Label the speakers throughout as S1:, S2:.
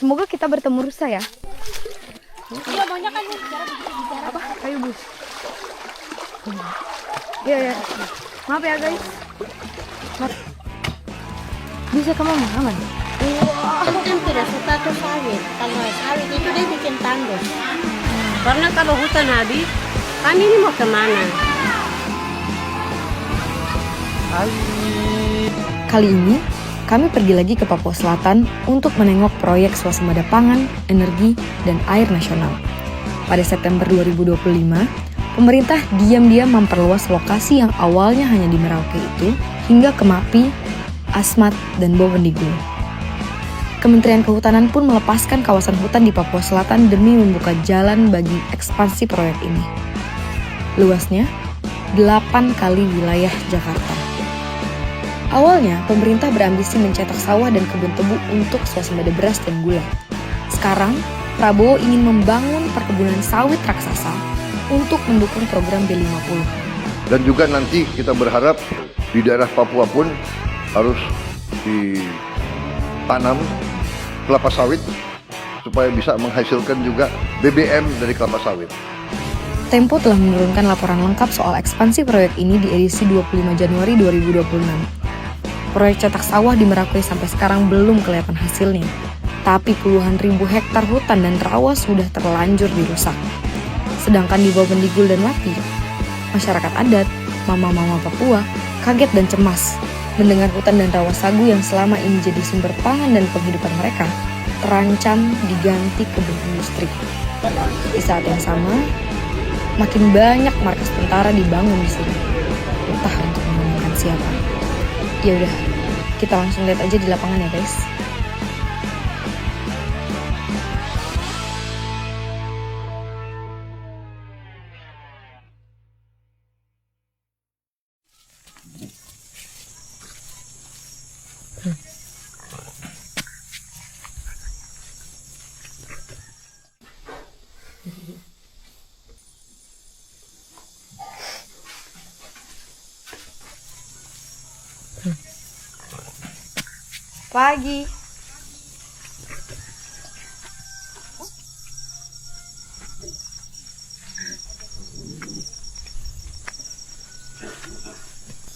S1: Semoga kita bertemu rusa ya.
S2: Iya, banyak kan bicara.
S1: Apa? Kayu bus. Iya ya. Maaf ya guys. Maaf. Bisa kamu aman?
S2: Aku kan tidak suka tuh sawit. Kalau sawit itu dia bikin tandus. Karena kalau hutan habis, kami ini mau kemana?
S1: Kali ini, kami pergi lagi ke Papua Selatan untuk menengok proyek swasembada pangan, energi, dan air nasional. Pada September 2025, pemerintah diam-diam memperluas lokasi yang awalnya hanya di Merauke itu hingga ke Mapi, Asmat, dan Bovendigul. Kementerian Kehutanan pun melepaskan kawasan hutan di Papua Selatan demi membuka jalan bagi ekspansi proyek ini. Luasnya 8 kali wilayah Jakarta. Awalnya, pemerintah berambisi mencetak sawah dan kebun tebu untuk swasembada beras dan gula. Sekarang, Prabowo ingin membangun perkebunan sawit raksasa untuk mendukung program B50.
S3: Dan juga nanti kita berharap di daerah Papua pun harus ditanam kelapa sawit supaya bisa menghasilkan juga BBM dari kelapa sawit.
S1: Tempo telah menurunkan laporan lengkap soal ekspansi proyek ini di edisi 25 Januari 2026. Proyek cetak sawah di Merauke sampai sekarang belum kelihatan hasilnya, tapi puluhan ribu hektar hutan dan rawa sudah terlanjur dirusak. Sedangkan di Bovendigul dan Mapi, masyarakat adat, mama-mama Papua, kaget dan cemas mendengar hutan dan rawa sagu yang selama ini jadi sumber pangan dan penghidupan mereka terancam diganti kebun industri. Di saat yang sama, makin banyak markas tentara dibangun di sini. Entah untuk mengamankan siapa. Ya udah, kita langsung lihat aja di lapangan ya guys. Pagi.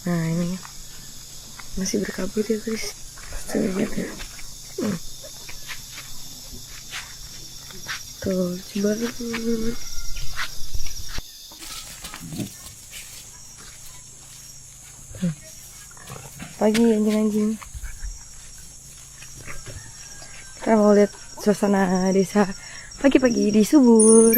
S1: Nah ini masih berkabut ya guys. Tuh lihat ya. Tuh coba pagi anjing-anjing. Kita mau lihat suasana desa pagi-pagi di Subur.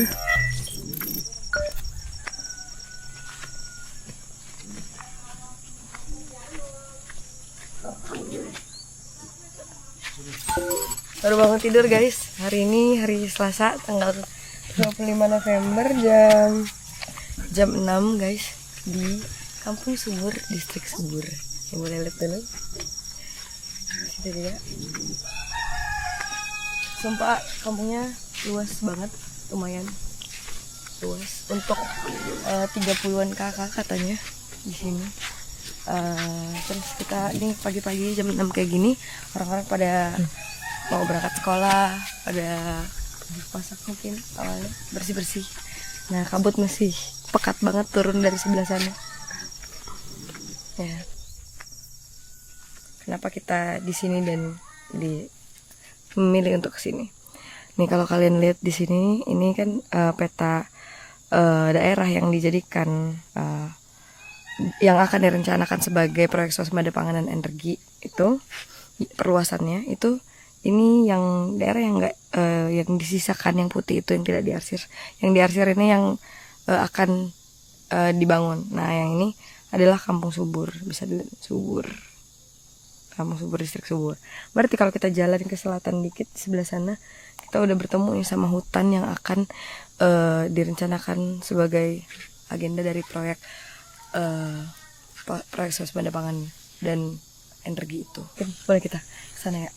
S1: Baru bangun tidur guys. Hari ini hari Selasa tanggal 25 November jam 6 guys di Kampung Subur, Distrik Subur. Yang boleh lihat dulu. Situ dia. Sumpah kampungnya luas banget, lumayan luas untuk 30-an kakak katanya di sini. Terus kita ini pagi-pagi jam 6 kayak gini, orang-orang pada mau berangkat sekolah, pada masak mungkin awalnya bersih-bersih. Nah kabut masih pekat banget turun dari sebelah sana. Ya. Kenapa kita di sini dan memilih untuk kesini? Nih kalau kalian lihat di sini, ini kan peta daerah yang dijadikan yang akan direncanakan sebagai proyek swasembada pangan dan energi itu perluasannya itu ini yang daerah yang enggak yang disisakan yang putih itu yang tidak diarsir. Yang diarsir ini yang akan dibangun. Nah yang ini adalah Kampung Subur, bisa dilihat Subur. Kampung Subur, Distrik Subur. Berarti kalau kita jalan ke selatan dikit di sebelah sana, kita udah bertemu nih sama hutan yang akan direncanakan sebagai agenda dari proyek proyek swasembada pangan dan energi itu. Boleh kita ke sana ya?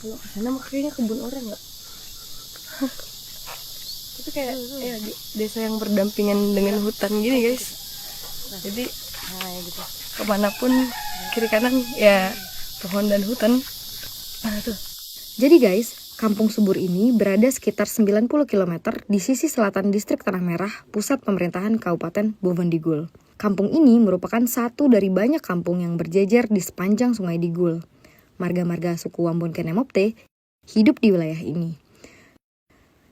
S1: Kalau ke sana kayaknya kebun orang nggak? Itu kayak ya, desa yang berdampingan dengan hutan gini guys. Jadi ya gitu. Kemanapun kiri kanan ya pohon dan hutan. Nah tuh. Jadi guys, Kampung Subur ini berada sekitar 90 km di sisi selatan distrik Tanah Merah, pusat pemerintahan Kabupaten Boven Digul. Kampung ini merupakan satu dari banyak kampung yang berjejer di sepanjang Sungai Digul. Marga-marga suku Wambon Kenemopte hidup di wilayah ini.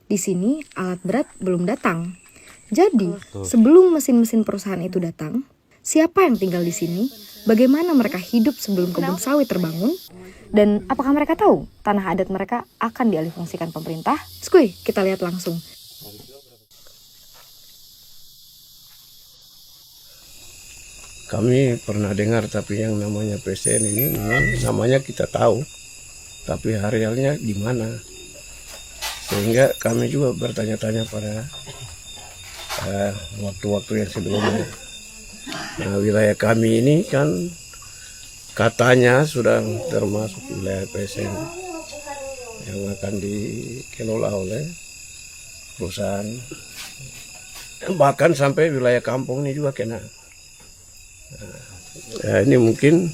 S1: Di sini alat berat belum datang. Jadi, sebelum mesin-mesin perusahaan itu datang, siapa yang tinggal di sini? Bagaimana mereka hidup sebelum kebun sawit terbangun? Dan apakah mereka tahu tanah adat mereka akan dialihfungsikan pemerintah? Skuy, kita lihat langsung.
S4: Kami pernah dengar, tapi yang namanya PSN ini memang namanya kita tahu, tapi hari realnya gimana? Sehingga kami juga bertanya-tanya pada waktu-waktu yang sebelumnya. Nah, wilayah kami ini kan katanya sudah termasuk wilayah PSN yang akan dikelola oleh perusahaan. Bahkan sampai wilayah kampung ini juga kena. Ya, ini mungkin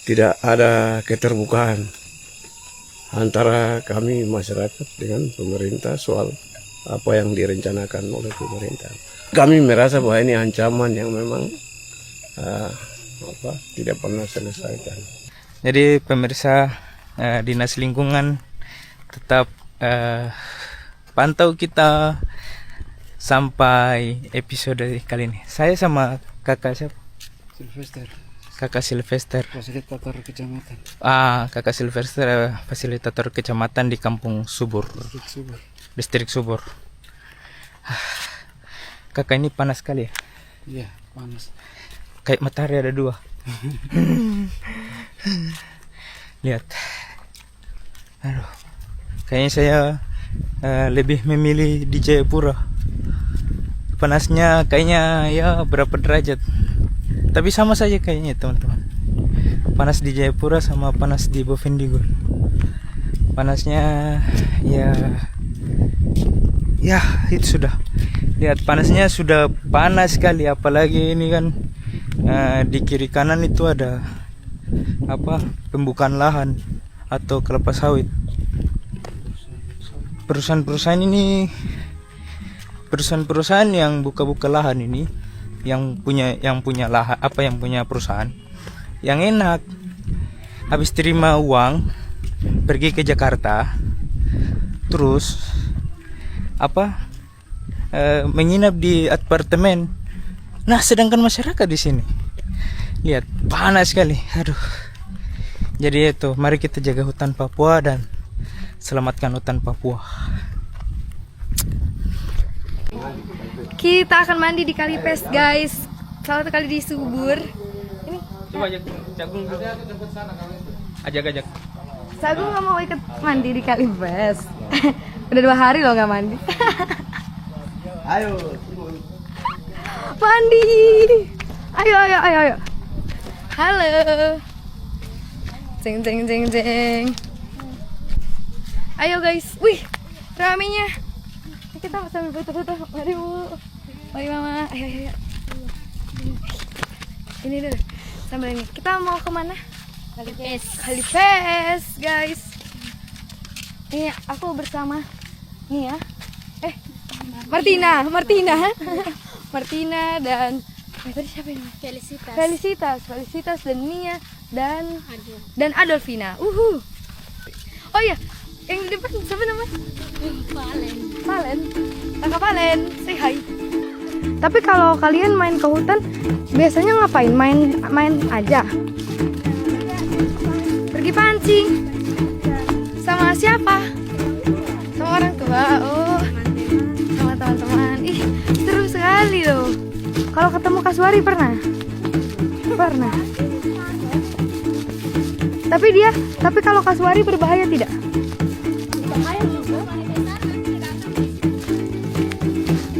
S4: tidak ada keterbukaan antara kami masyarakat dengan pemerintah soal apa yang direncanakan oleh pemerintah. Kami merasa bahwa ini ancaman yang memang tidak pernah selesaikan.
S5: Jadi pemirsa, Dinas Lingkungan tetap pantau kita sampai episode kali ini. Saya sama kakak siapa?
S6: Silvester,
S5: Kakak Silvester.
S6: fasilitator kecamatan
S5: Kakak Silvester, fasilitator kecamatan di Kampung Subur,
S6: Subur.
S5: Distrik Subur. Kakak ini panas sekali ya?
S6: Iya, panas.
S5: Kayak matahari ada dua. Lihat. Aduh. Kayaknya saya lebih memilih di Jayapura. Panasnya kayaknya ya berapa derajat. Tapi sama saja kayaknya teman-teman. Panas di Jayapura sama panas di Boven Digul. Panasnya ya itu sudah. Lihat panasnya sudah panas sekali, apalagi ini kan di kiri kanan itu ada pembukaan lahan atau kelapa sawit. Perusahaan-perusahaan ini perusahaan-perusahaan yang buka-buka lahan ini yang punya lahan yang punya perusahaan yang enak, habis terima uang pergi ke Jakarta terus menginap di apartemen. Nah, sedangkan masyarakat di sini lihat panas sekali. Aduh. Jadi itu, mari kita jaga hutan Papua dan selamatkan hutan Papua.
S1: Kita akan mandi di Kali Pes, guys. Salah satu kali di Subur. Ini
S5: Coba Jagung. Ajak.
S1: Sagu nggak mau ikut mandi di Kali Pes. Udah 2 hari loh nggak mandi.
S6: Ayo.
S1: Mandi. Ayo. Halo. Jeng. Ayo guys. Wih, ramenya. Kita sambil foto-foto. Mari mama. Ayo. Ini dulu. Sambil ini. Kita mau kemana? Kali Pes, guys. Ini aku bersama nih ya. Martina dan tadi siapa ini? Felicitas dan Nia dan Adolfina. Oh iya, yang di depan siapa namanya? Valen. Kakak Valen, say hi. Tapi kalau kalian main ke hutan biasanya ngapain? Main aja. Pergi pancing. Sama siapa? Sama orang tua. Oh, sama teman-teman. Ih, seru sekali loh. Kalau ketemu Kasuari pernah? Tapi kalau Kasuari berbahaya tidak?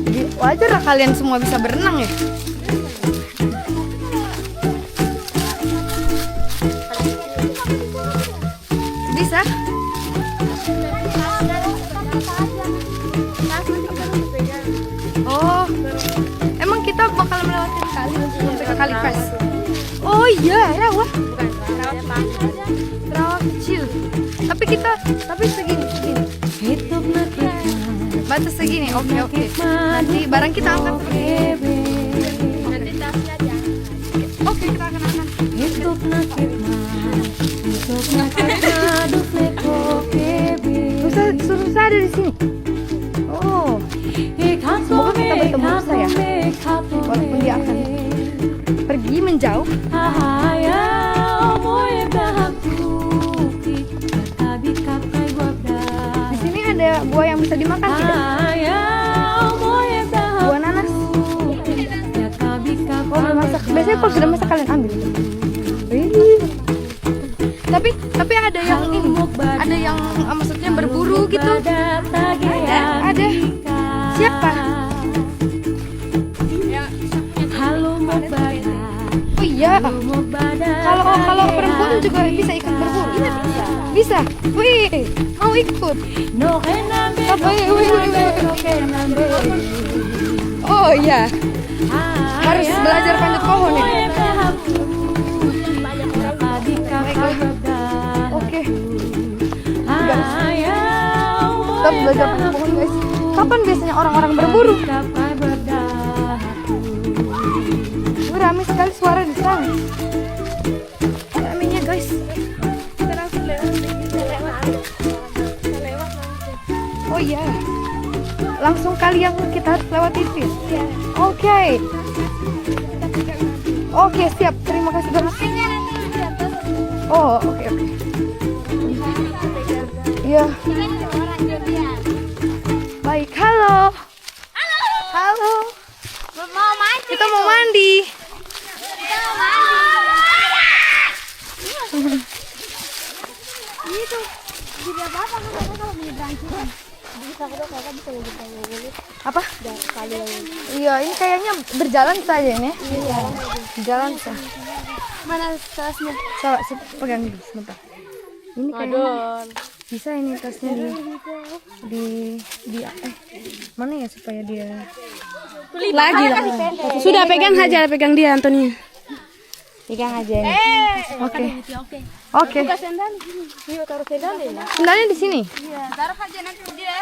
S1: Jadi wajar lah kalian semua bisa berenang ya. Bisa? Oh, emang kita bakal melewati kali sampai ke Kali Pes? Oh iya, wah. Terawak kecil. Tapi segini. Batas segini. Oke. Nanti barang kita angkat seperti ini.
S2: Nanti tasnya jangan.
S1: Oke, kita akan angkat. Susah ada di sini. Oh. Semoga kita bertemu Nusa ya. Walaupun dia akan pergi menjauh. Di sini ada buah yang bisa dimakan tidak? Buah nanas. Oh, belum masak. Biasanya kalau sudah masak kalian ambil. Tapi ada yang ini, ada yang maksudnya berburu gitu. Ada. Siapa? Oh iya. Kalau perempuan juga bisa ikut berburu. Bisa. Wih, mau ikut. Oh iya. Harus belajar panjat pohon ya. Oke. Kita belajar panjat pohon guys. Kapan biasanya orang-orang berburu? Ramai sekali suara di sana. Ramainya guys. Kita langsung lewat. Oh iya. Langsung kali yang kita harus lewat itu ya? Iya. Oke, siap. Terima kasih banyak. Oh, oke. Iya. Baik, halo.
S2: Mau mandi.
S1: Kita mau mandi.
S2: Itu tidak apa-apa kalau menyeberang sini. Bisa kakak bisa
S1: Apa?
S2: kali yang
S1: Iya, ini kayaknya berjalan saja ini. Iya. Jalan sah.
S2: mana tasnya?
S1: Coba pegang dulu sebentar. Ini kayaknya bisa ini tasnya di mana ya supaya dia lagi lah.
S2: Sudah pegang aja, pegang dia Antoni.
S1: Pegang aja ini. Oke.
S2: Yuk taruh sendal ya.
S1: Sendalnya di sini.
S2: Iya, taruh aja nanti dia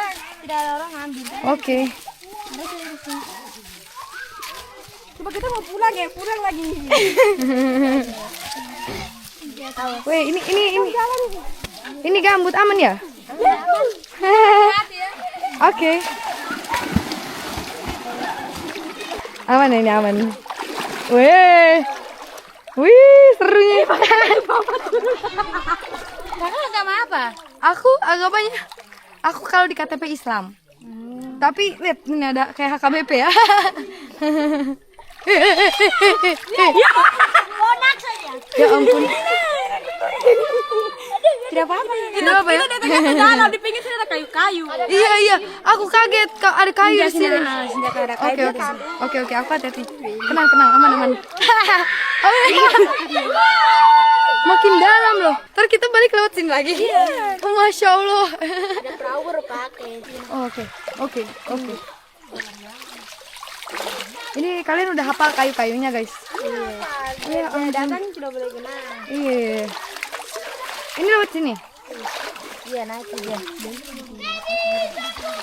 S2: tidak ada orang ambil.
S1: Oke.
S2: Coba kita mau pulang ya, pulang lagi.
S1: Weh, ini gambut aman ya? Oke. Aman ini aman. Wih, serunya.
S2: Kakak agama apa?
S1: Aku agamanya, aku kalau di KTP Islam. Tapi lihat ini ada kayak HKBP ya. Ya ampun.
S2: Tidak apa-apa.
S1: Tidak apa ya?
S2: Dalam di pinggir sini ada kayu-kayu.
S1: Iya. Aku kaget kalau ada kayu di sini.
S2: Ada kayu.
S1: Oke. Aku hati-hati. Tenang, aman. Makin dalam loh. Ntar kita balik lewat sini lagi. Oh, Masya Allah.
S2: Ada perahu baru pakai.
S1: Oh, Oke. Ini kalian udah hafal kayu-kayunya guys. Iya.
S2: Datang sudah boleh kenal.
S1: Iya. Ini lewat sini.
S2: Iya naik aja.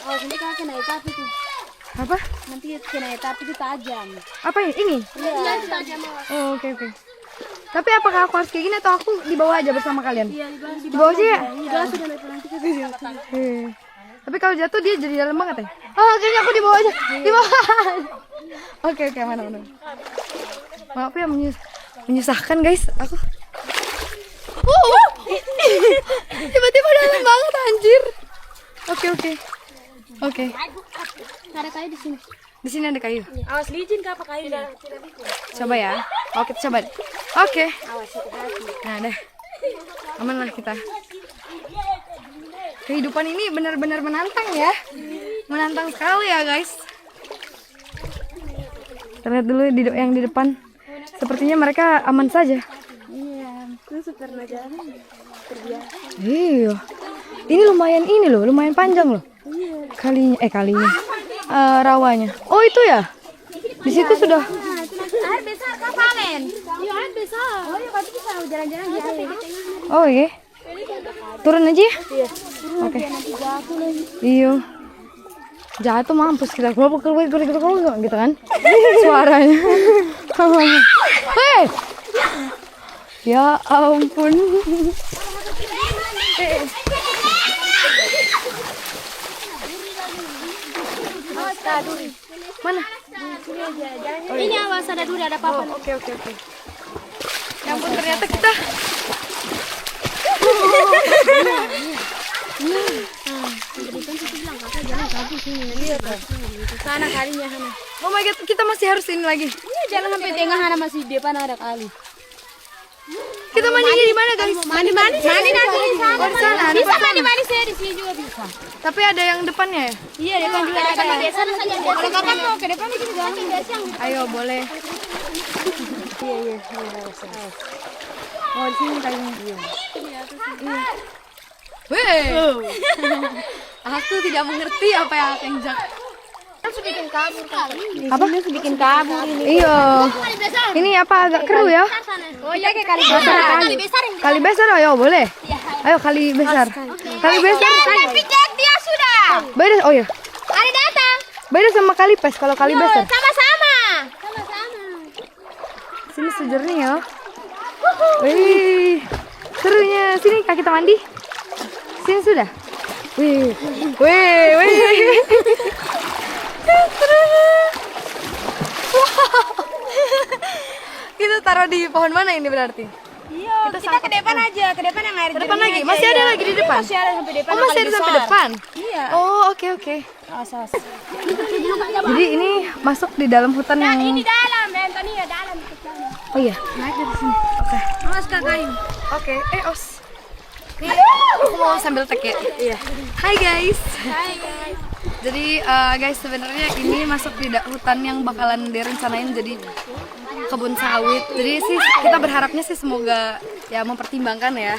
S2: Oh nanti kakak naik tapi tuh.
S1: Apa?
S2: Nanti naik tapi itu tajam.
S1: Apa ini?
S2: Iya itu tajam.
S1: Oh, oke. Tapi apakah aku harus kayak gini atau aku di bawah aja bersama kalian?
S2: Iya
S1: Di bawah aja ya?
S2: Iya sudah naik nanti kita.
S1: Tapi kalau jatuh dia jadi dalam banget ya? Oh, kayaknya aku di bawah aja. Di bawah. Oke, mana. Maaf ya menyusahkan guys. Aku. Tiba-tiba dalam banget anjir. Oke.
S2: Ada kayu di sini.
S1: Di sini ada kayu.
S2: Awas licin kah apa kayu?
S1: Coba ya. Oke, coba. Oke. Nah, dah. Aman lah kita. Kehidupan ini benar-benar menantang ya. Menantang sekali ya, guys. Kita lihat dulu yang di depan. Sepertinya mereka aman saja.
S2: Iya, itu super jalan terbiasa.
S1: Iya. Ini lumayan panjang loh. Kalinya. Rawanya. Oh, itu ya? Di situ sudah.
S2: Air besar kah panen? Iya, air besar. Oh, ya kalau bisa jalan-jalan di air.
S1: Oh, iya. Turun aja ya? Iya. Oke. Iya. Jatuh mampus kita. Kalau gitu kan? Suaranya. Hei! Ya ampun. Mana?
S2: Ini awas ada duri, ada papan.
S1: Oke. Ya ampun, ternyata kita
S2: Sana kalinya sana.
S1: oh my god, kita masih harus ini lagi.
S2: Iya, jangan sampai tengah sana masih depan ada kali.
S1: Kita mandinya di mana, guys?
S2: Mandi nanti di sana.
S1: Oh, di sana. Ada
S2: Bisa
S1: papan.
S2: mandi saya di sini juga bisa.
S1: Tapi ada yang depannya ya?
S2: Iya, depan juga ada. Sana saja. Kalau kapan mau ke depan kita jalan yang
S1: Ayo, boleh. Oh, di sini kayaknya. Iya. Weh. Aku tidak mengerti apa yang akan jak.
S2: Harus bikin kabur kali.
S1: Apa?
S2: Harus bikin kabur ini.
S1: Iya. Ini apa agak keruh ya?
S2: Oh iya kayak kali besar. Kali besar.
S1: Kali besar, ayo boleh. Ayo kali besar. Kali besar.
S2: Tapi Jack dia sudah.
S1: Beda, oh ya.
S2: Ada datang.
S1: Beda sama kali pes kalau kali besar.
S2: Sama-sama.
S1: Sini sejernih ya. Wih, serunya. Sini kak kita mandi. Sini sudah. Wih. Serunya. Kita taruh di pohon mana ini berarti?
S2: Iya, kita ke depan aja, ke depan yang air
S1: Ke depan
S2: jernih
S1: lagi?
S2: aja,
S1: Masih ada
S2: iya.
S1: lagi di depan?
S2: Masih ada sampai depan.
S1: Oh, masih ada sampai depan?
S2: Iya.
S1: Oh, oke.
S2: Asas.
S1: Jadi ini masuk di dalam hutan yang...
S2: Ini dalam, Anthony ya dalam.
S1: Oh iya, naik dari sini. Oke.
S2: Mas kakak.
S1: Oke, os. Nih, aku mau sambil tag ya. Iya. Hai guys. Jadi guys, sebenarnya ini masuk di hutan yang bakalan direncanain jadi kebun sawit. Jadi sih kita berharapnya sih semoga ya mempertimbangkan ya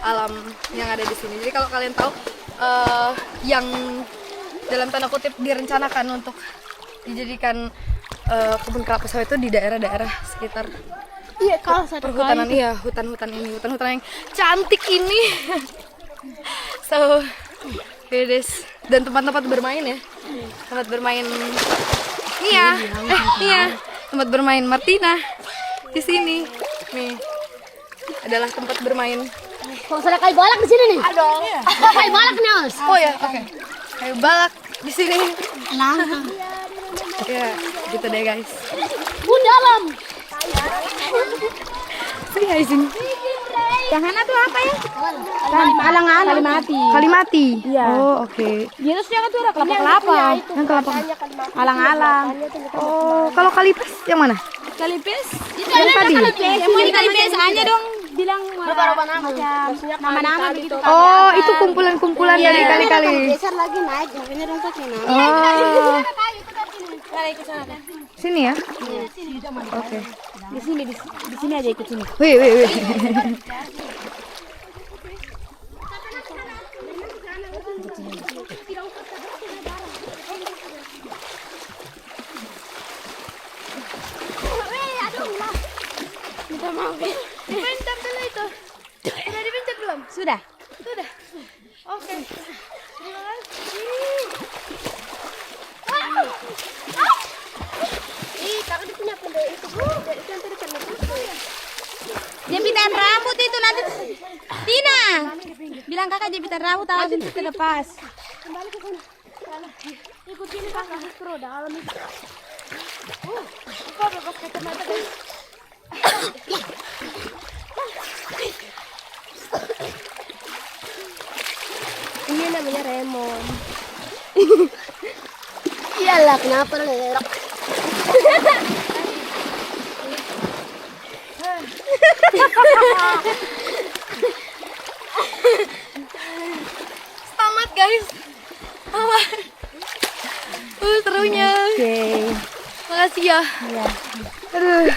S1: alam yang ada di sini. Jadi kalau kalian tahu yang dalam tanda kutip direncanakan untuk dijadikan kebun kelapa sawit itu di daerah-daerah sekitar perhutanan, iya, hutan-hutan ini, hutan-hutan yang cantik ini. So, guys, dan tempat-tempat bermain ya, tempat bermain, iya, tempat bermain Martina di sini, nih adalah tempat bermain.
S2: Kok ada kayu balak di sini nih? Ada. Kayu balak nih, Mas.
S1: Oh ya, oke. Kayu balak di sini.
S2: Nah.
S1: Ya, gitu deh guys.
S2: Dalam.
S1: Sini sini.
S2: Yang mana tuh apa ya? Alang-alang.
S1: Kalimati.
S2: Iya.
S1: Oh, oke.
S2: Dia terus dia kan tuh ada kelapa-kelapa.
S1: Yang kelapa.
S2: Alang-alang.
S1: Oh, kalau kalipes yang mana?
S2: Kalipes? Itu
S1: Yang tadi.
S2: Yang mau di kalipes aja dong. Bilang nama-nama begitu.
S1: Oh, itu kumpulan-kumpulan dari kali-kali.
S2: Besar lagi naik, makanya dong pakai nama.
S1: Oh, sini ya? Oke.
S2: Di sini aja ikut sini.
S1: Wih. Dipencet dulu itu. Sudah dipencet belum?
S2: Sudah.
S1: Oke.
S2: Kakak punya pendek itu. Jempitan rambut itu nanti. Tina, bilang kakak jempitan rambut awas itu terlepas. Kembali ke sana. Ikut sini kakak pro dalam itu. Kok bebas kacamata guys. Ini namanya Remon. Iyalah, kenapa lerok?
S1: Selamat guys. Serunya.
S2: Oke.
S1: Makasih ya. Aduh.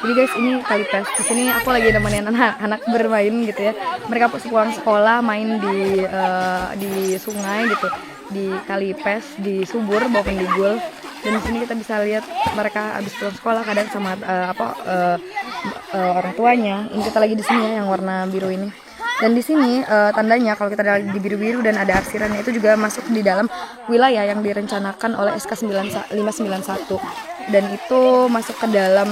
S1: Jadi guys, ini Kalipes. Di sini aku lagi nemenin anak-anak bermain gitu ya. Mereka pulang sekolah main di sungai gitu, di Kalipes, di Subur maupun di Gul. Dan di sini kita bisa lihat mereka habis pulang sekolah kadang sama orang tuanya. Ini kita lagi di sini ya, yang warna biru ini. Dan di sini tandanya kalau kita lagi di biru-biru dan ada arsirannya itu juga masuk di dalam wilayah yang direncanakan oleh SK 591. Dan itu masuk ke dalam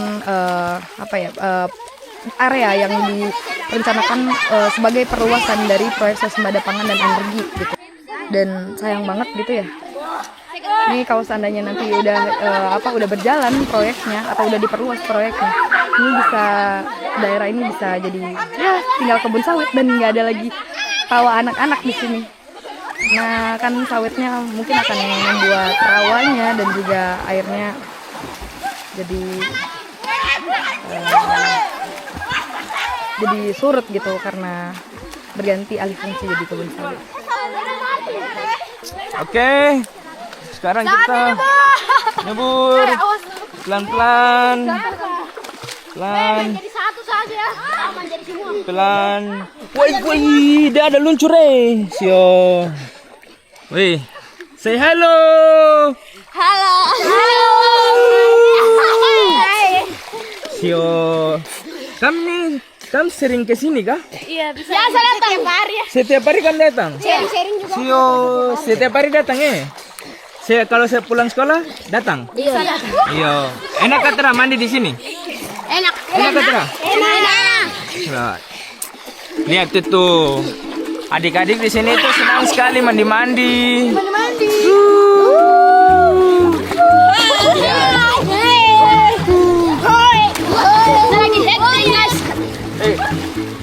S1: area yang direncanakan sebagai perluasan dari proyek swasembada pangan dan energi gitu. Dan sayang banget gitu ya. Ini kalau seandainya nanti udah berjalan proyeknya atau udah diperluas proyeknya, ini daerah ini bisa jadi ya tinggal kebun sawit dan nggak ada lagi tawa anak-anak di sini. Nah kan sawitnya mungkin akan membuat rawanya dan juga airnya jadi surut gitu karena berganti alih fungsi jadi kebun sawit.
S5: Oke. Sekarang kita nyebur pelan-pelan.
S2: Jadi satu saja. Aman jadi semua.
S5: Pelan. Woi, dia ada luncur Sio. Woi, say hello.
S2: Halo.
S5: Sio. Kamu sering ke sini kah?
S2: Iya, bisa. Biasa datang setiap hari ya.
S5: Setiap hari kan datang?
S2: Sharing juga.
S5: Sio, setiap hari datang kalau saya pulang sekolah datang.
S2: Iya.
S5: Iya. Enak kah mandi di sini?
S2: Enak.
S5: Enak kah?
S2: Enak.
S5: Nah, lihat itu, adik-adik di sini tuh senang sekali mandi-mandi.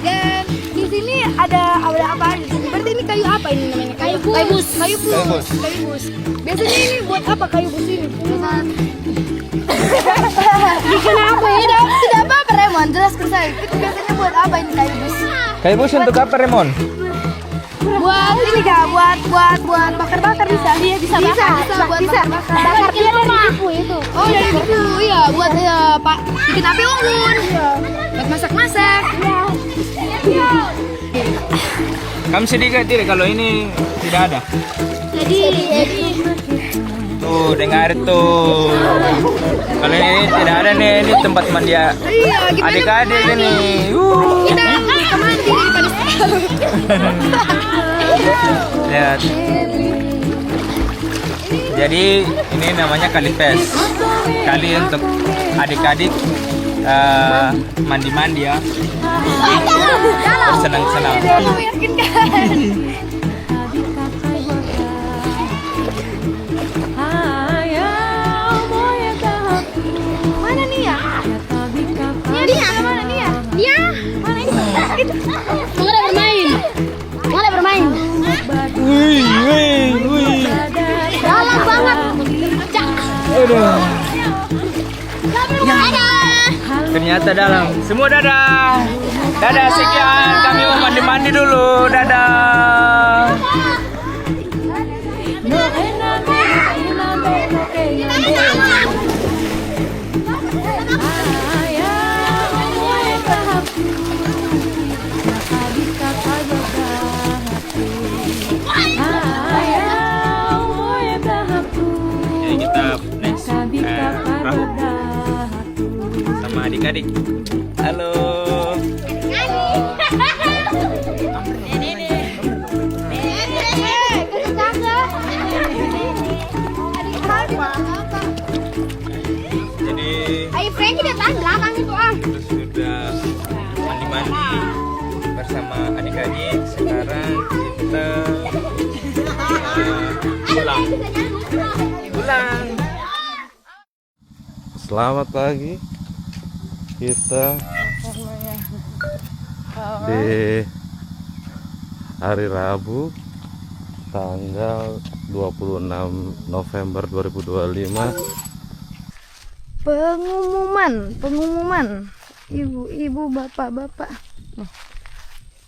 S2: Dan di sini ada apa? Berarti ini kayu apa ini namanya? Kayu bus. Biasanya ini buat apa kayu bus ini? Bikin apa ya? Tidak apa-apa Remon, jelaskan saya. Itu biasanya buat apa ini kayu bus?
S5: Kayu bus untuk apa, Remon?
S2: Buat ini kah? Buat bakar-bakar bisa? Iya bisa buat bakar-bakar. Bakar dia dari tipu itu. Oh dari tipu, iya. Buat bikin api unggun. Buat masak-masak. Iya.
S5: Kamu sedih gak tidak kalau ini tidak ada?
S2: Jadi
S5: Tuh, dengar tuh. Kalau ini tidak ada nih, ini tempat mandi adik-adik ini.
S2: kita mandi daripada
S5: Lihat. Jadi ini namanya Kalipes. Kali untuk adik-adik mandi-mandi ya. Bersenang-senang.
S2: Mana nih ya? Dia mana nih ya? Dia mana ini? Mulai bermain.
S5: Wih.
S2: Dalam banget.
S5: Aduh.
S2: Dadah.
S5: Ternyata dalam. Semua dadah. Dadah, sekian. Kami mau mandi-mandi dulu. Dadah. Jadi kita next perahu sama adik-adik. Halo. Jadi
S2: Ayo Frankie datang belakang itu
S5: terus sudah mandi-mandi bersama adik-adik. Sekarang kita pulang.
S4: Selamat pagi. Kita di hari Rabu tanggal 26 November 2025.
S1: Pengumuman ibu-ibu, bapak-bapak.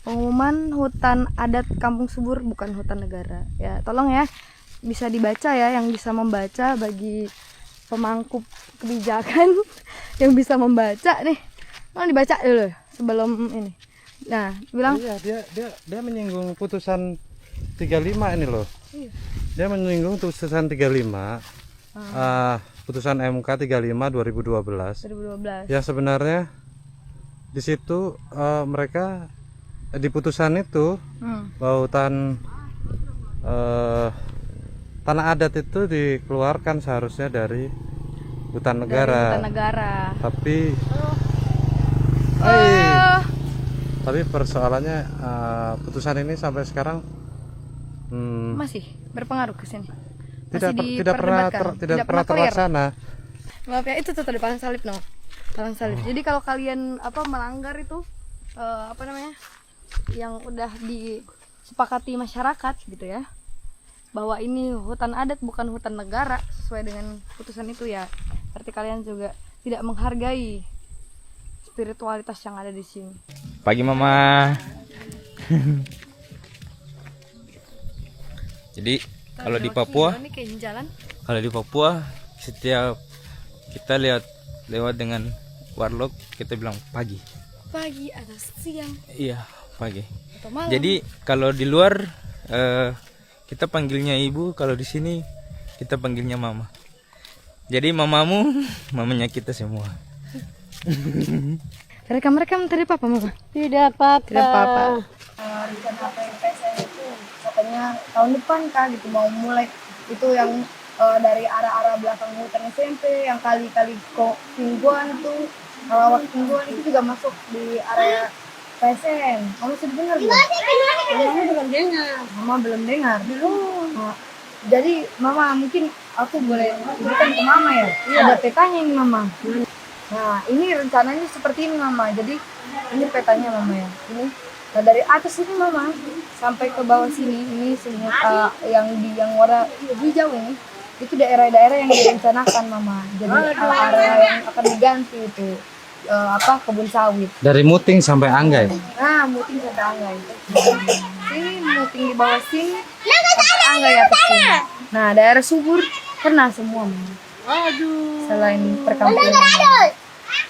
S1: Pengumuman hutan adat Kampung Subur, bukan hutan negara. Ya, tolong ya bisa dibaca ya, yang bisa membaca bagi pemangku kebijakan yang bisa membaca nih.
S2: Mau dibaca dulu sebelum ini. Nah, bilang
S7: Iya, dia menyinggung putusan 35 ini loh. Dia menyinggung putusan 35. Putusan MK 35 2012.
S2: 2012.
S7: Ya sebenarnya di situ mereka di putusan itu bahwa tanah adat itu dikeluarkan seharusnya dari hutan negara.
S2: Hutan negara.
S7: Tapi persoalannya putusan ini sampai sekarang
S2: Masih berpengaruh ke sini.
S7: tidak pernah terlaksana.
S2: Maaf ya, itu tuh tadi palang salib no. Palang salib. Jadi kalau kalian melanggar itu yang udah disepakati masyarakat gitu ya, bahwa ini hutan adat bukan hutan negara sesuai dengan putusan itu ya, berarti kalian juga tidak menghargai spiritualitas yang ada di sini.
S5: Pagi Mama. Jadi kalau di Papua,
S2: Ini kayak jalan.
S5: kalau di Papua setiap kita lewat dengan warlock kita bilang pagi.
S2: Pagi atau siang
S5: Iya, pagi.
S2: atau malam.
S5: Jadi kalau di luar kita panggilnya ibu, kalau di sini kita panggilnya mama. Jadi mamamu, mamanya kita semua.
S2: Rekam tadi apa Mama?
S8: Tidak apa-apa.
S2: Tidak apa-apa. Rencana PPSN itu katanya tahun depan Kak gitu mau mulai itu yang dari arah-arah belakang hutan SMP yang kali-kali kok Tingguan itu Lawak Tingguan itu juga masuk di area PSN. Kamu sudah dengar belum?
S8: Mama belum dengar.
S2: Mama belum dengar. Belum. Nah, jadi Mama mungkin aku boleh berikan ke Mama ya. Ada petanya ini Mama. Nah ini rencananya seperti ini Mama. Jadi ini petanya Mama ya. Ini nah, dari atas ini Mama sampai ke bawah sini ini semua yang warna hijau ini itu daerah-daerah yang direncanakan Mama. Jadi area yang akan diganti itu kebun sawit.
S7: Dari Muting sampai Anggai.
S2: Nah, Muting sampai Anggai. Sini Muting di bawah sini sampai Anggai atas sini. Nah, daerah subur kena semua Mama. Selain perkampungan.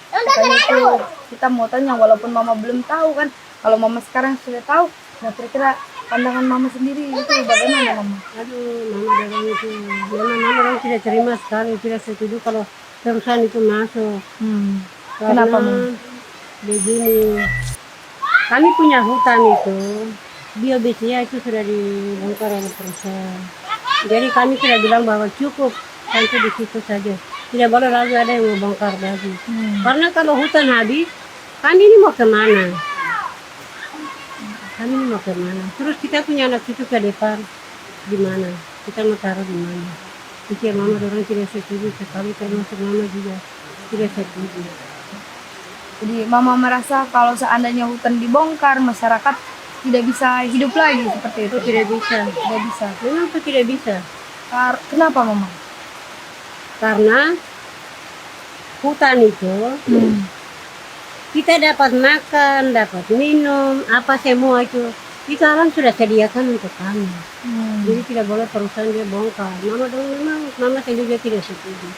S2: Makanya itu kita mau tanya walaupun Mama belum tahu kan. Kalau Mama sekarang sudah tahu, nah kira-kira pandangan Mama sendiri itu bagaimana Mama?
S8: Mama dalam itu, mama orang tidak terima sekali, tidak setuju kalau perusahaan itu masuk.
S2: Kenapa Mama?
S8: Begini, kami punya hutan itu, biobasnya itu sudah dibongkar oleh perusahaan. Jadi kami sudah bilang bahwa cukup sampai di situ saja. Tidak boleh lagi ada yang mau bongkar lagi. Karena kalau hutan habis, kami ini mau kemana? Kami ini mau kemana? Terus kita punya anak cucu ke depan, di mana? Kita mau taruh di mana? Pikir Mama orang tidak setuju sekali, termasuk Mama juga tidak setuju.
S2: Jadi Mama merasa kalau seandainya hutan dibongkar, masyarakat tidak bisa hidup lagi seperti itu.
S8: Tidak bisa.
S2: Tidak bisa.
S8: Kenapa tidak bisa?
S2: Kenapa Mama?
S8: Karena hutan itu kita dapat makan, dapat minum, apa semua itu orang sudah sediakan untuk kami. Jadi tidak boleh perusahaan dia bongkar. Mama saya juga tidak setuju.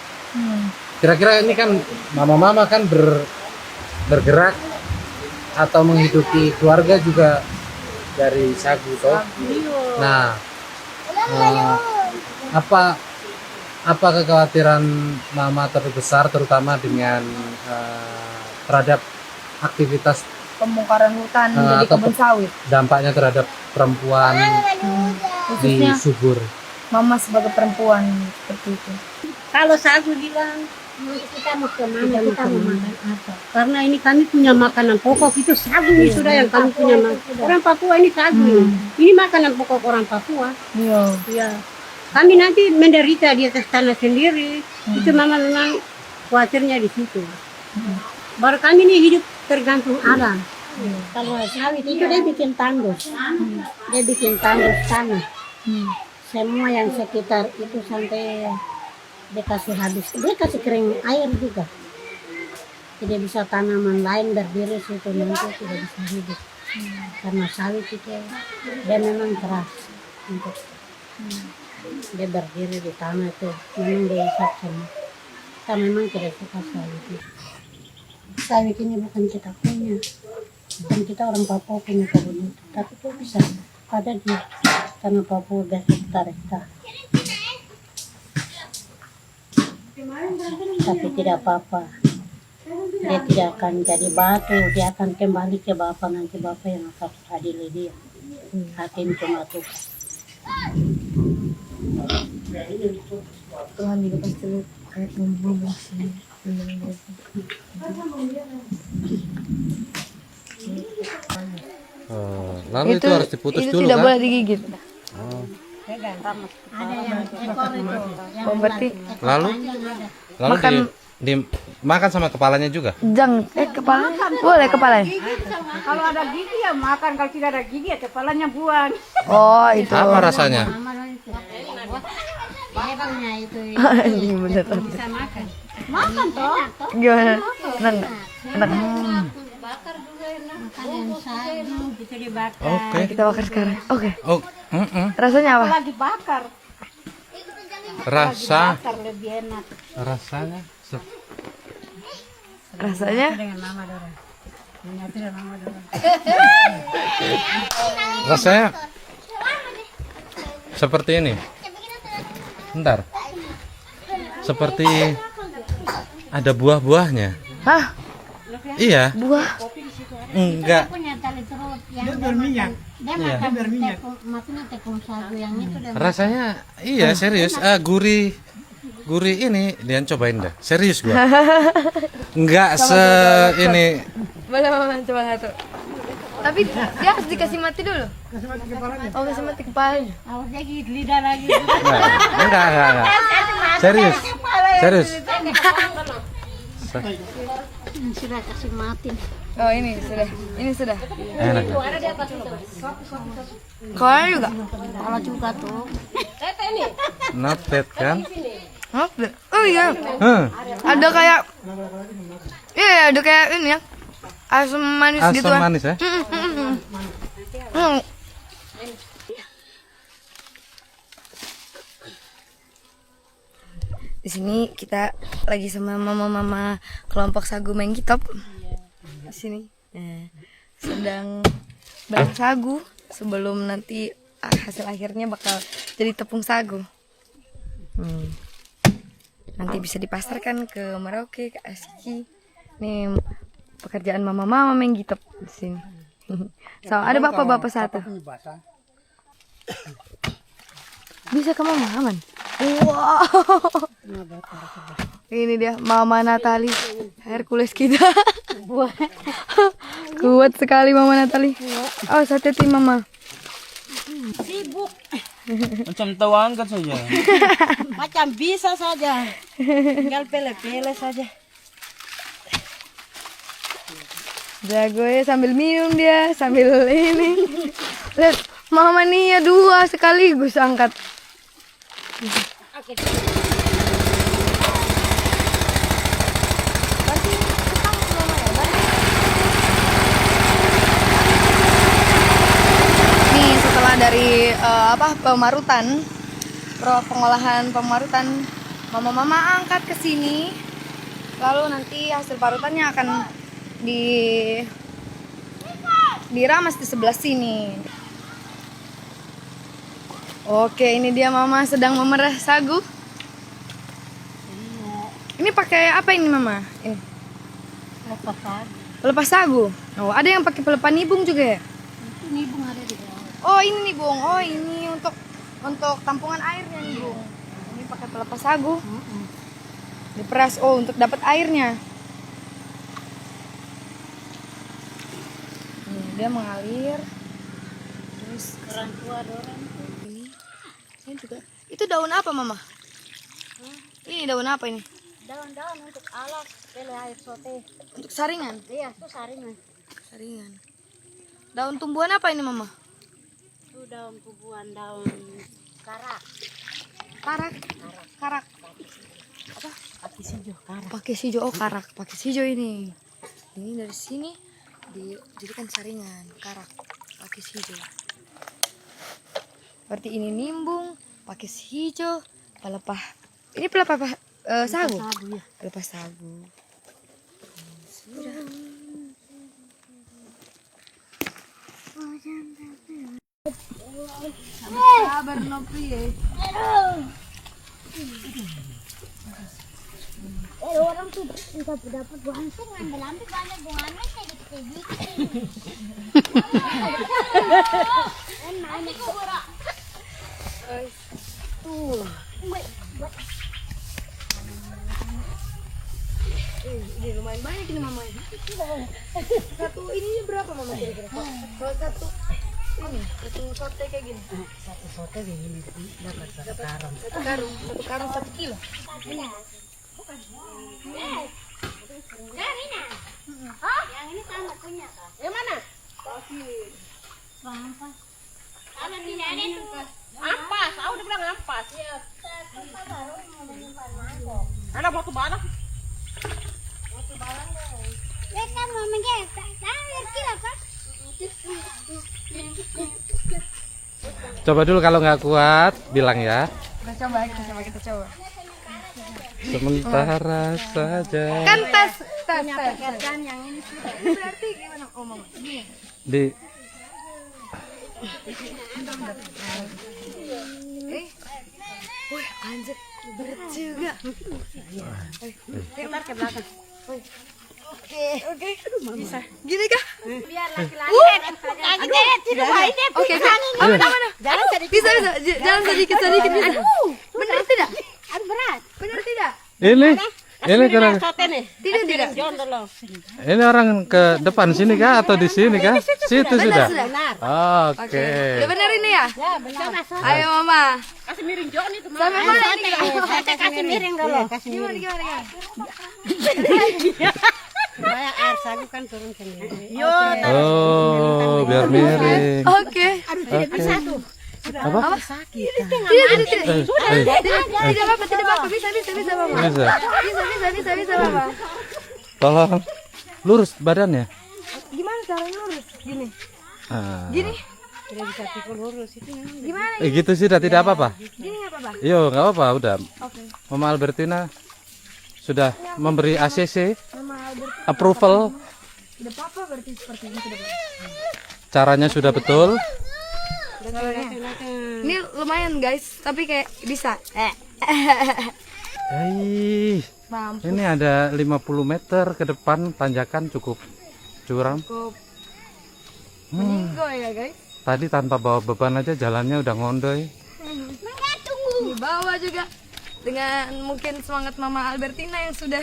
S7: Kira-kira ini kan mama-mama kan bergerak atau menghidupi keluarga juga dari sagu toh. Nah, apa kekhawatiran Mama terbesar terutama dengan terhadap aktivitas
S2: Pembongkaran hutan menjadi
S7: atau
S2: kebun sawit.
S7: dampaknya terhadap perempuan di
S2: Khususnya
S7: subur?
S2: Mama sebagai perempuan seperti itu.
S8: Kalau sagu bilang kita mau kemana, kita mau makan apa? Karena ini kami punya makanan pokok itu sagu ini sudah yang kami punya orang Papua ini sagu ini makanan pokok orang Papua.
S2: Iya.
S8: Ya, kami nanti menderita di atas tanah sendiri. Itu Mama memang khawatirnya di situ. Baru kami ini hidup tergantung alam. Kalau sawit itu dia bikin tandus, dia bikin tandus tanah. Semua yang sekitar itu sampai dia kasih habis, dia kasih kering air juga. Tidak bisa tanaman lain berdiri situ nanti tidak bisa hidup. Karena sawit itu dia memang keras untuk dia berdiri di tanah itu memang dia isap semua. Kita memang tidak suka sawit itu. Sawit ini bukan kita punya. Bukan kita orang Papua punya kebun itu. Tapi itu bisa ada di tanah Papua gas hektar-hektar. Tapi tidak apa-apa. Dia tidak akan jadi batu, dia akan kembali ke Bapak, nanti Bapak yang akan adili dia. Hakim cuma Tuhan.
S1: Tuhan juga pasti lu kayak ngomong sih.
S7: Lalu itu harus diputus
S1: itu
S7: dulu
S1: tidak
S7: kan?
S1: boleh digigit.
S8: Ada yang ekor itu.
S1: Oh, berarti
S7: Lalu
S1: Makan-
S7: makan sama kepalanya juga.
S1: kepala boleh kepala.
S8: Kalau ada gigi ya makan, kalau tidak ada gigi ya kepalanya buang.
S1: Oh itu.
S7: Apa rasanya?
S8: Dia punya itu.
S1: Ini bener.
S8: Bisa makan. Makan toh.
S1: Gimana? Enak nggak? Enak.
S8: Makan yang sagu bisa dibakar.
S7: Oke.
S1: Kita bakar sekarang. Oke.
S7: Oh,
S1: Rasanya apa?
S8: Lagi bakar.
S7: rasa
S8: Bakar lebih enak.
S7: rasanya
S1: Rasanya
S8: Dengan mama Dora. Menyatu dengan mama Dora.
S7: rasanya seperti ini. Bentar. Seperti ada buah-buahnya.
S1: hah?
S7: Iya.
S1: Buah.
S7: Enggak.
S8: Punya tali terus yang berminyak. Dia makan maksudnya tepung sagu yang itu dan
S7: Rasanya iya serius. Gurih ini Lian cobain dah. Serius gua. Enggak ini.
S1: Boleh mama coba satu. Tapi dia harus dikasih mati dulu. Oh, kasih mati kepalanya.
S8: awas lagi lidah lagi.
S7: Enggak. Serius.
S8: Sudah kasih mati.
S1: Oh, ini sudah. Ini sudah.
S7: Enak.
S1: Kalau juga.
S8: Kalau juga tuh.
S7: Not bad kan?
S1: Apa? Oh iya.
S7: Huh.
S1: Ada kayak ada kayak ini ya. Asam manis
S7: Asam
S1: gitu kan.
S7: manis ya?
S1: Di sini kita lagi sama mama-mama kelompok sagu Menggitop. Di sini sedang bareng sagu sebelum nanti hasil akhirnya bakal jadi tepung sagu. Nanti bisa dipasarkan ke Merauke, ke Asiki. Nih pekerjaan mama-mama Menggitop di sini. So, ada bapak-bapak satu. Bisa ke mama aman. Wow. Ini dia Mama Natali, Hercules kita. Kuat sekali Mama Natali. Oh, hati-hati Mama.
S8: Sibuk.
S5: Macam tawangkan saja.
S8: Macam bisa saja. Tinggal pele-pele saja.
S1: Jago ya sambil minum dia, sambil ini. Lihat, Mama Nia 2 sekaligus angkat. Nih setelah dari pemarutan, pengolahan pemarutan, mama-mama angkat ke sini. Lalu nanti hasil parutannya akan diramas di sebelah sini. Oke, ini dia mama sedang memerah sagu. Ini pakai apa ini mama? Ini
S8: Lepas sagu.
S1: pelepas sagu. Oh, ada yang pakai pelepas nibung juga ya?
S8: Itu nibung ada di bawah.
S1: Oh, ini nibung. Oh, ini untuk tampungan airnya nibung. Ini pakai pelepas sagu. Diperas untuk dapat airnya. Nih, dia mengalir. Terus
S8: Orang tua dorang.
S1: ini juga. Itu daun apa mama? Ini daun apa ini?
S8: Daun-daun untuk alas pele air sote.
S1: Untuk saringan.
S8: Iya, itu saringan.
S1: Saringan. Daun tumbuhan apa ini mama?
S8: Itu daun tumbuhan daun karak.
S1: Karak. Apa?
S8: Pakis hijau karak.
S1: Pakai hijau. Oh, karak. Pakai hijau ini. Ini dari sini dijadikan saringan karak. Pakai hijau. Berarti ini nimbung, pakai hijau, pelepah. Ini pelepah sagu.
S8: Sagu ya.
S1: Pelepah sagu. Sudah.
S2: Sabar Nopri ya.
S9: Orang tuh bisa dapat buah sih ngambil banyak buahnya kayak gitu.
S2: Ini lumayan banyak ini mama. Satu ininya berapa mama kira-kira? Kalau satu ini satu sote kayak gini. Satu sote begini dapat satu karung. Satu karung 1 kilo.
S9: Karina. Oh, yang ini sama punya kak.
S2: Yang mana?
S9: Ampas.
S2: Kalau ini tuh ampas. Aku udah bilang ampas. Iya. Ada batu bara.
S9: Mereka mau menjaga. Ngerti apa?
S7: Coba dulu kalau nggak kuat, bilang ya.
S2: Kita coba.
S7: Sementara saja.
S2: Kan tes.
S9: Pekerjaan yang ini sudah.
S2: Berarti gimana? Oh mama. Gini.
S7: Di
S2: Wih, anjir, berat juga. Bentar ke belakang. Oke. Bisa. Gini kah?
S9: Biar laki-laki tidak ini.
S2: Oke. Mana?
S9: Jangan sedikit.
S2: Bisa. Jalan sedikit bisa. Benar tidak?
S9: Aduh berat.
S2: Benar tidak?
S7: ini kurang.
S2: Tidak.
S7: Ini orang ke depan sini kah atau di sini kah? Situ sudah.
S9: Benar.
S7: Oke.
S2: Udah benar ini ya?
S9: Ya benar.
S2: Ayo mama.
S9: Kasih miring Jon itu.
S2: Sampai mana ini?
S9: Saya kasih miring dulu.
S2: Gimana?
S8: Kayak air sagu kan turun sendiri.
S7: Oh, biar miring.
S2: Oke.
S7: Oke. Apa?
S2: Tidak apa-apa. Bisa mama. Bisa mama.
S7: Tolong lurus badannya.
S2: Gimana caranya lurus? Gini.
S7: Ah.
S2: Gini.
S8: Tidak bisa pikul lurus itu.
S2: Gimana?
S7: Gitu sudah tidak apa-apa.
S2: Gini nggak apa-apa.
S7: Yo, nggak apa-apa udah.
S2: Oke.
S7: Mama Albertina sudah memberi ACC
S2: Mama Albert.
S7: approval.
S2: Udah papa berarti seperti ini sudah.
S7: Caranya sudah betul.
S2: Ini lumayan guys, tapi kayak bisa.
S7: Hei,
S2: Mampu.
S7: ini ada 50 meter ke depan tanjakan cukup curam.
S2: Cukup meninggoy ya guys.
S7: Tadi tanpa bawa beban aja jalannya udah ngondoy.
S2: Di bawah juga dengan mungkin semangat Mama Albertina yang sudah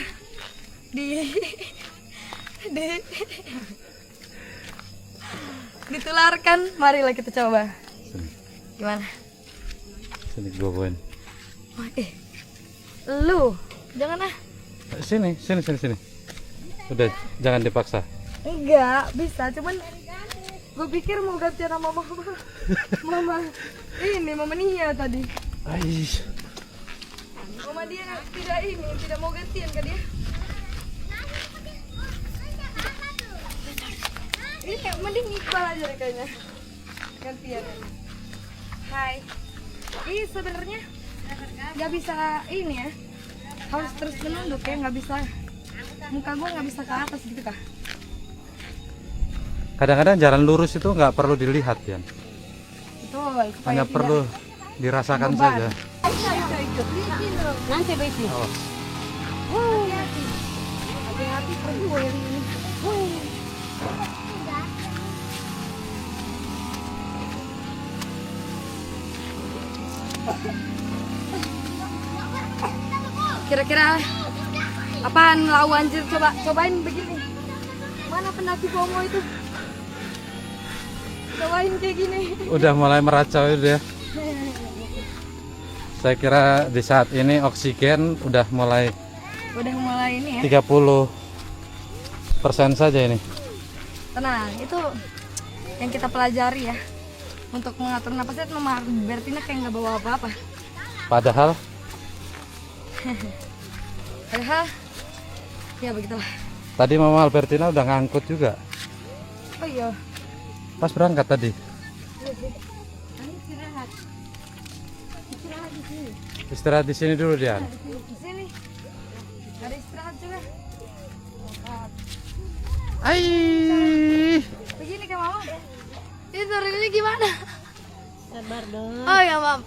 S2: ditularkan. Marilah kita coba. Gimana?
S7: Sini gua bawain.
S2: Wah, lu jangan ah.
S7: Sini. Udah jangan dipaksa.
S2: Enggak bisa, cuman gue pikir mau gantian sama mama Nia tadi.
S7: Aish.
S2: Mama dia tidak mau gantian kan dia. Ini kayak mending Iqbal aja deh kayaknya gantian. Hai. Ini sebenarnya nggak bisa ini ya, harus terus menunduk ya, nggak bisa, muka gue nggak bisa ke atas gitu kah?
S7: Kadang-kadang jalan lurus itu nggak perlu dilihat ya.
S2: Betul, supaya
S7: Hanya
S2: tidak
S7: perlu dirasakan
S2: beban.
S7: saja.
S8: Nanti besi.
S7: Oh.
S2: Hati-hati pergi gue yang ini. Kira-kira apaan lau anjir, cobain begini. Mana pendaki Bromo itu? Cobain kayak gini.
S7: Udah mulai meracau itu ya. Saya kira di saat ini oksigen udah mulai
S2: Udah mulai ini ya.
S7: 30% saja ini.
S2: Tenang, itu yang kita pelajari ya. Untuk mengatur napasnya Mama Albertina kayak nggak bawa apa-apa.
S7: Padahal
S2: Ya begitulah.
S7: tadi Mama Albertina udah ngangkut juga.
S2: Oh iya.
S7: Pas berangkat tadi. Istirahat di sini dulu dia.
S2: Di sini. Ada istirahat juga.
S7: Ai.
S2: Begini kan Mama. Ini turunnya gimana?
S8: Sabar dong.
S2: Oh ya, Mam.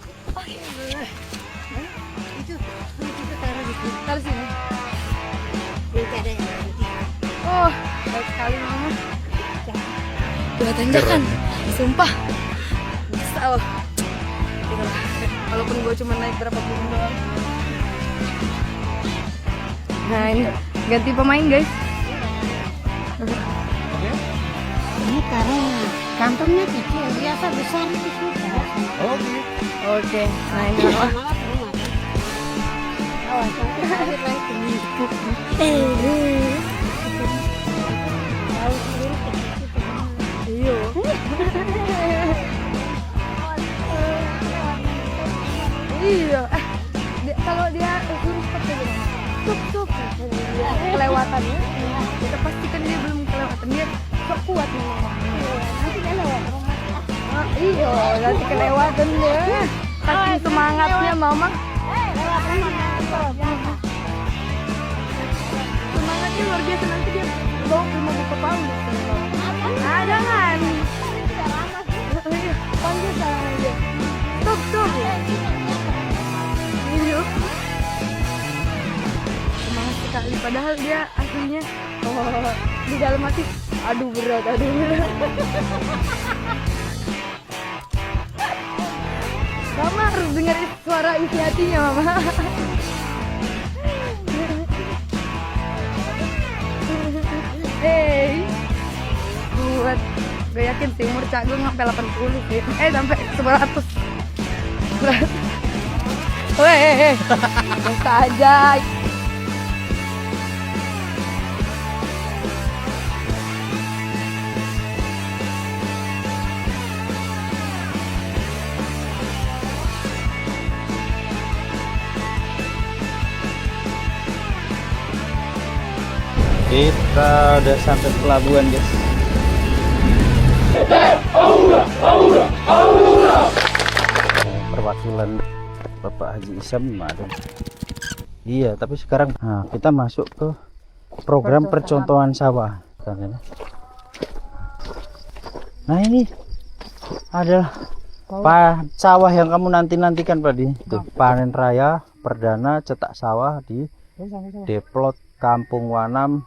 S8: Itu taruh di sini.
S2: Taruh sini.
S8: Nanti ada yang nanti.
S2: Oh, baik sekali, Mama. Dua tanjakan. Sumpah. Bisa loh. Gitu lah. Walaupun gue cuma naik berapa puluh doang. Nah, ini ganti pemain, guys.
S8: Ini karena kantongnya kecil, biasa besar itu sudah.
S2: Oke. Nah, ini Mama.
S8: Awas, nanti akhir lagi ini. Tahu sendiri kecil.
S2: Iya. Iya. Kalau dia lurus pakai gimana? Tup. Kelewatannya. Kita pastikan dia belum kelewatan. Dia sok kuat nih, Mama.
S8: Nanti dia lewat.
S2: Iya, nanti kelewatan dia. Saking semangatnya, Mama. Semangatnya luar biasa, nanti dia bawa ke mobil ke Paulus. Ah, jangan. Panggil sama dia. Stop. Iya. Semangat sekali, padahal dia aslinya di dalam hati, aduh berat. Mama harus dengerin suara isi hatinya, Mama. Buat gue yakin sih umur Cak gue sampai 80 sih. Sampai 100. Weh, bisa aja.
S5: Kita udah sampai pelabuhan, guys. Perwakilan Bapak Haji Isam ada. Iya, tapi sekarang kita masuk ke program percontohan sawah. Nah, ini adalah sawah yang kamu nantikan, Padi. Tuh, panen raya perdana cetak sawah di Deplot Kampung Wanam.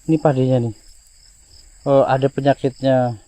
S5: Ini padinya nih. Oh, ada penyakitnya.